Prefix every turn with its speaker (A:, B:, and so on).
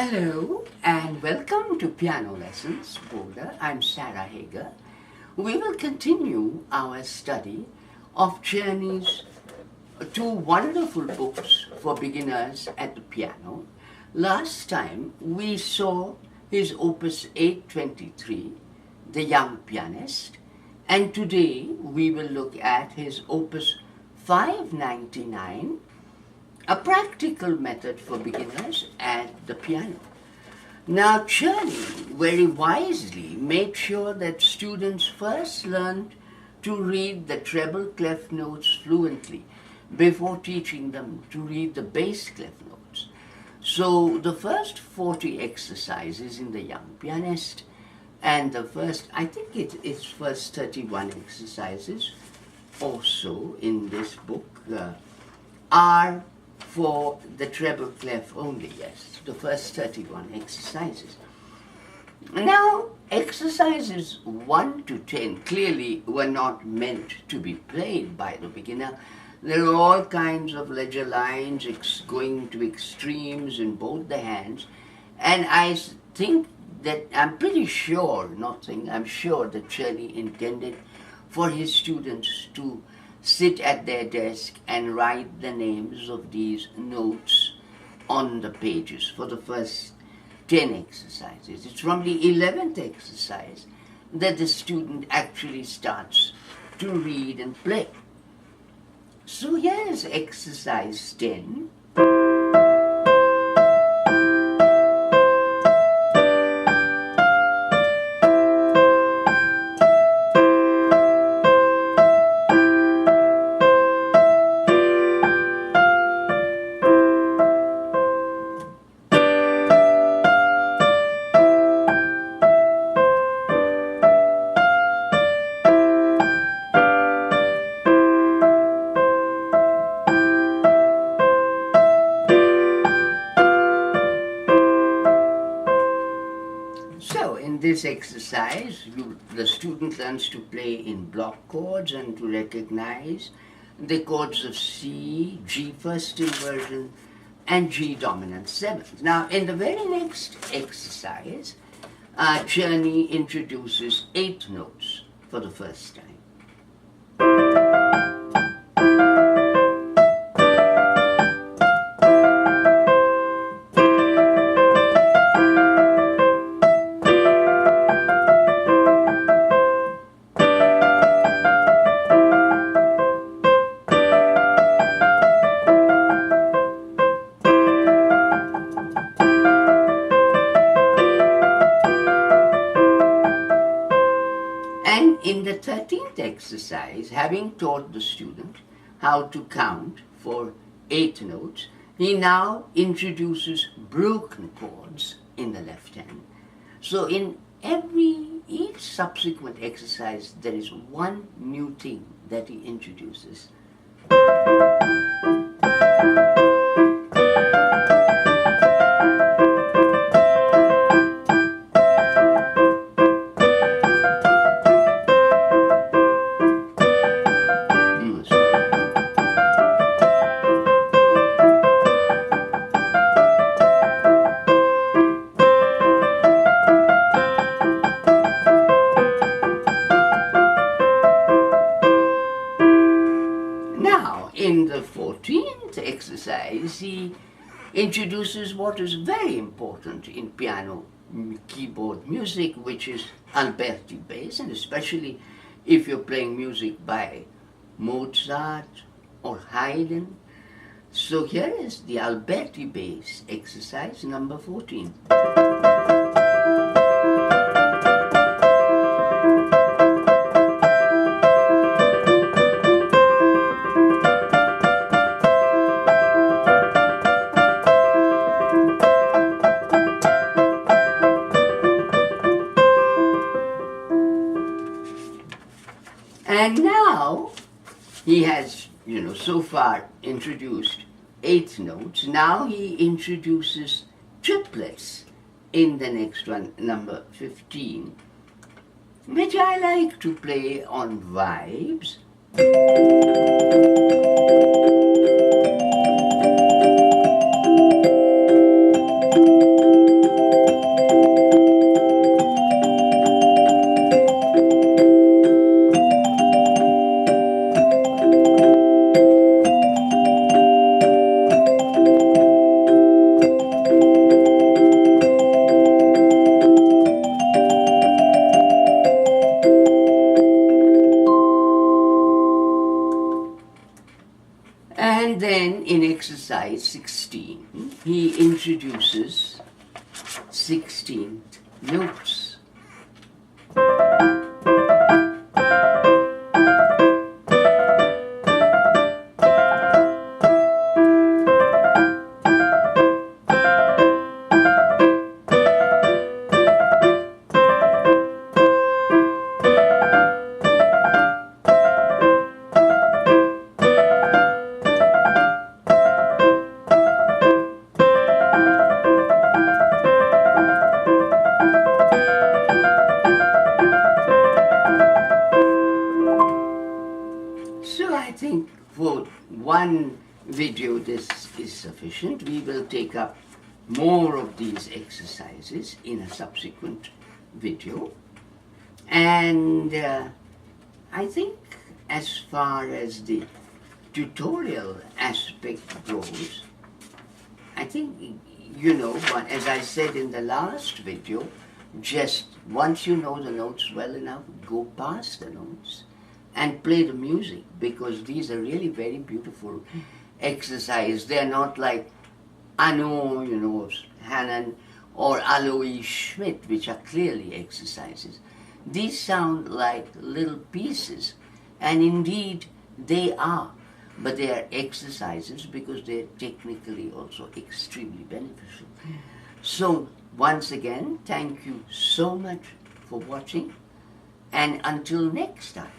A: Hello and welcome to Piano Lessons, Boulder. I'm Sarah Hager. We will continue our study of Czerny's two wonderful books for beginners at the piano. Last time we saw his Opus 823, The Young Pianist, and today we will look at his Opus 599, a practical method for beginners at the piano. Now, Czerny very wisely made sure that students first learned to read the treble clef notes fluently before teaching them to read the bass clef notes. So the first 40 exercises in The Young Pianist and the first, I think it's first 31 exercises also in this book are for the treble clef only, yes, the first 31 exercises. Now, exercises 1 to 10 clearly were not meant to be played by the beginner. There are all kinds of ledger lines going to extremes in both the hands, and I think that, I'm sure that Czerny intended for his students to sit at their desk and write the names of these notes on the pages for the first 10 exercises. It's from the 11th exercise that the student actually starts to read and play. So here's exercise 10. This exercise, the student learns to play in block chords and to recognize the chords of C, G first inversion, and G dominant seventh. Now, in the very next exercise, Czerny introduces 8 notes for the first time. In the 13th exercise, having taught the student how to count for 8 notes, he now introduces broken chords in the left hand. So in each subsequent exercise, there is one new thing that he introduces. In the 14th exercise, he introduces what is very important in piano keyboard music, which is Alberti bass, and especially if you're playing music by Mozart or Haydn. So here is the Alberti bass exercise number 14. And now he has, so far introduced 8 notes. Now he introduces triplets in the next one, number 15, which I like to play on vibes. And then in exercise 16, he introduces 16th notes. So I think for one video this is sufficient. We will take up more of these exercises in a subsequent video. And I think as far as the tutorial aspect goes, I think, you know, but as I said in the last video, just once you know the notes well enough, go past the notes and play the music, because these are really very beautiful exercises. They're not like Anu, you know, Hannon or Alois Schmidt, which are clearly exercises. These sound like little pieces, and indeed they are, but they are exercises because they're technically also extremely beneficial. So once again, thank you so much for watching, and until next time.